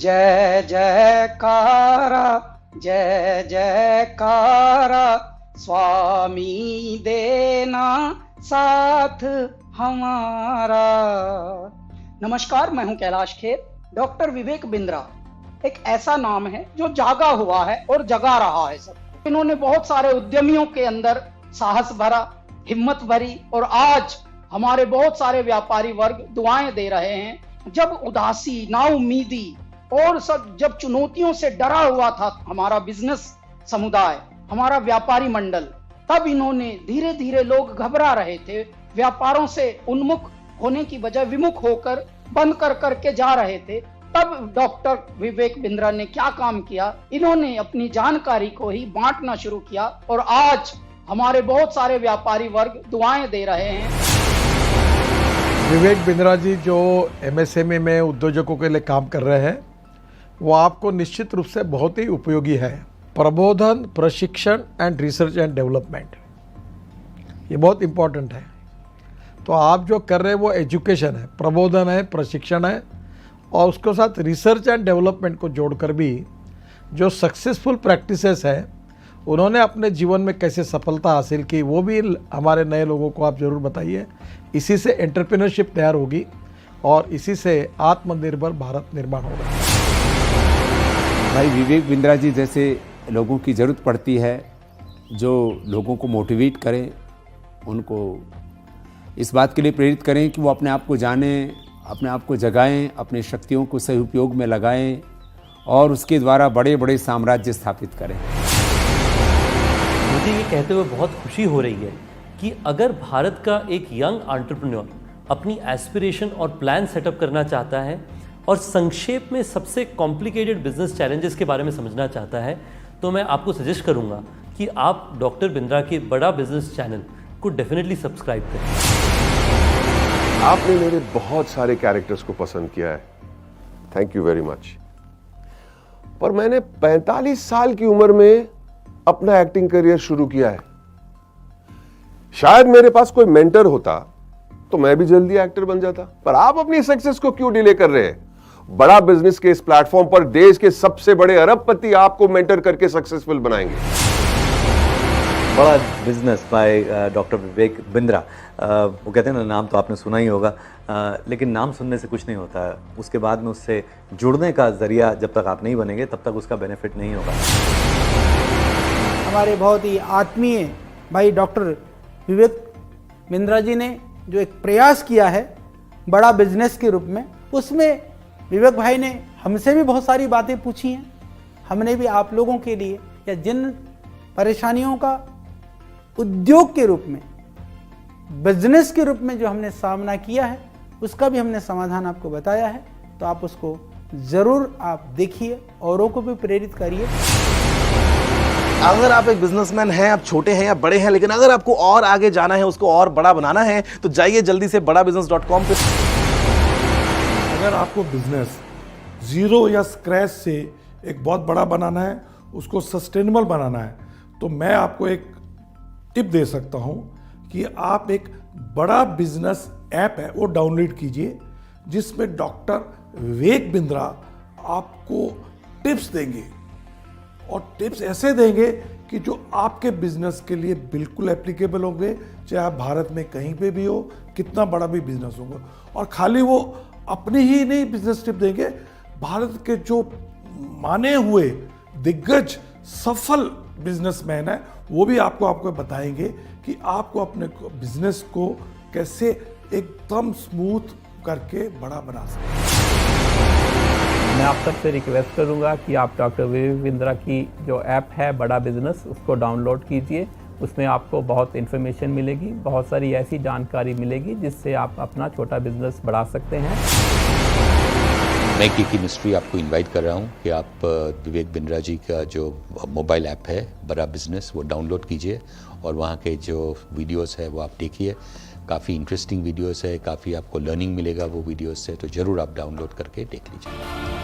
जय जयकारा जय जयकारा, स्वामी देना साथ हमारा। नमस्कार, मैं हूं कैलाश खेर। डॉक्टर विवेक बिंद्रा एक ऐसा नाम है जो जागा हुआ है और जगा रहा है सबको। इन्होंने बहुत सारे उद्यमियों के अंदर साहस भरा, हिम्मत भरी, और आज हमारे बहुत सारे व्यापारी वर्ग दुआएं दे रहे हैं। जब उदासी, नाउमीदी और सब जब चुनौतियों से डरा हुआ था हमारा बिजनेस समुदाय, हमारा व्यापारी मंडल, तब इन्होंने धीरे धीरे, लोग घबरा रहे थे, व्यापारों से उन्मुख होने की बजाय विमुख होकर बंद कर करके जा रहे थे, तब डॉक्टर विवेक बिंद्रा ने क्या काम किया, इन्होंने अपनी जानकारी को ही बांटना शुरू किया और आज हमारे बहुत सारे व्यापारी वर्ग दुआएं दे रहे हैं। विवेक बिंद्रा जी जो एमएसएमई में उद्योजकों के लिए काम कर रहे हैं, वो आपको निश्चित रूप से बहुत ही उपयोगी है। प्रबोधन, प्रशिक्षण एंड रिसर्च एंड डेवलपमेंट, ये बहुत इम्पोर्टेंट है। तो आप जो कर रहे हैं वो एजुकेशन है, प्रबोधन है, प्रशिक्षण है, और उसके साथ रिसर्च एंड डेवलपमेंट को जोड़कर भी जो सक्सेसफुल प्रैक्टिसेस है उन्होंने अपने जीवन में कैसे सफलता हासिल की, वो भी हमारे नए लोगों को आप ज़रूर बताइए। इसी से एंटरप्रेन्योरशिप तैयार होगी और इसी से आत्मनिर्भर भारत निर्माण होगा। भाई विवेक बिंद्रा जी जैसे लोगों की ज़रूरत पड़ती है, जो लोगों को मोटिवेट करें, उनको इस बात के लिए प्रेरित करें कि वो अपने आप को जानें, अपने आप को जगाएं, अपने शक्तियों को सही उपयोग में लगाएं और उसके द्वारा बड़े बड़े साम्राज्य स्थापित करें। मुझे ये कहते हुए बहुत खुशी हो रही है कि अगर भारत का एक यंग एंटरप्रेन्योर अपनी एस्पिरेशन और प्लान सेटअप करना चाहता है और संक्षेप में सबसे कॉम्प्लिकेटेड बिजनेस चैलेंजेस के बारे में समझना चाहता है, तो मैं आपको सजेस्ट करूंगा कि आप डॉक्टर बिंद्रा के बड़ा बिजनेस चैनल को डेफिनेटली सब्सक्राइब करें। आपने मेरे बहुत सारे कैरेक्टर्स को पसंद किया है, थैंक यू वेरी मच। पर मैंने 45 साल की उम्र में अपना एक्टिंग करियर शुरू किया है। शायद मेरे पास कोई मेंटर होता तो मैं भी जल्दी एक्टर बन जाता। पर आप अपनी सक्सेस को क्यों डिले कर रहे हैं? बड़ा बिजनेस के इस प्लेटफॉर्म पर देश के सबसे बड़े अरबपति आपको मेंटर करके सक्सेसफुल बनाएंगे। बड़ा business by doctor Vivek Bindra. वो कहते हैं ना, नाम तो आपने सुना ही होगा, लेकिन नाम सुनने से कुछ नहीं होता है। उसके बाद में उससे जुड़ने का जरिया जब तक आप नहीं बनेंगे तब तक उसका बेनिफिट नहीं होगा। हमारे बहुत ही आत्मीय भाई डॉक्टर विवेक बिंद्रा जी ने जो एक प्रयास किया है बड़ा बिजनेस के रूप में, उसमें विवेक भाई ने हमसे भी बहुत सारी बातें पूछी हैं। हमने भी आप लोगों के लिए, या जिन परेशानियों का उद्योग के रूप में, बिजनेस के रूप में जो हमने सामना किया है, उसका भी हमने समाधान आपको बताया है। तो आप उसको ज़रूर आप देखिए, औरों को भी प्रेरित करिए। अगर आप एक बिजनेसमैन हैं, आप छोटे हैं या बड़े हैं, लेकिन अगर आपको और आगे जाना है, उसको और बड़ा बनाना है, तो जाइए जल्दी से badabusiness.com पे। अगर आपको बिजनेस जीरो या स्क्रैच से एक बहुत बड़ा बनाना है, उसको सस्टेनेबल बनाना है, तो मैं आपको एक टिप दे सकता हूं कि आप एक बड़ा बिजनेस ऐप है वो डाउनलोड कीजिए, जिसमें डॉक्टर विवेक बिंद्रा आपको टिप्स देंगे, और टिप्स ऐसे देंगे कि जो आपके बिजनेस के लिए बिल्कुल एप्लीकेबल होंगे, चाहे आप भारत में कहीं पे भी हो, कितना बड़ा भी बिजनेस होगा। और खाली वो अपनी ही नहीं बिजनेस टिप देंगे, भारत के जो माने हुए दिग्गज सफल बिजनेसमैन है वो भी आपको बताएंगे कि आपको अपने बिजनेस को कैसे एकदम स्मूथ करके बड़ा बना सकते। मैं आप सबसे रिक्वेस्ट करूंगा कि आप डॉक्टर विवेक बिंद्रा की जो ऐप है बड़ा बिजनेस, उसको डाउनलोड कीजिए। उसमें आपको बहुत इन्फॉर्मेशन मिलेगी, बहुत सारी ऐसी जानकारी मिलेगी जिससे आप अपना छोटा बिजनेस बढ़ा सकते हैं। मैं की मिस्ट्री आपको इनवाइट कर रहा हूं कि आप विवेक बिंद्रा जी का जो मोबाइल ऐप है बड़ा बिजनेस, वो डाउनलोड कीजिए और वहाँ के जो वीडियोस है वो आप देखिए। काफ़ी इंटरेस्टिंग वीडियोस है, काफ़ी आपको लर्निंग मिलेगा वो वीडियोस से, तो ज़रूर आप डाउनलोड करके देख लीजिए।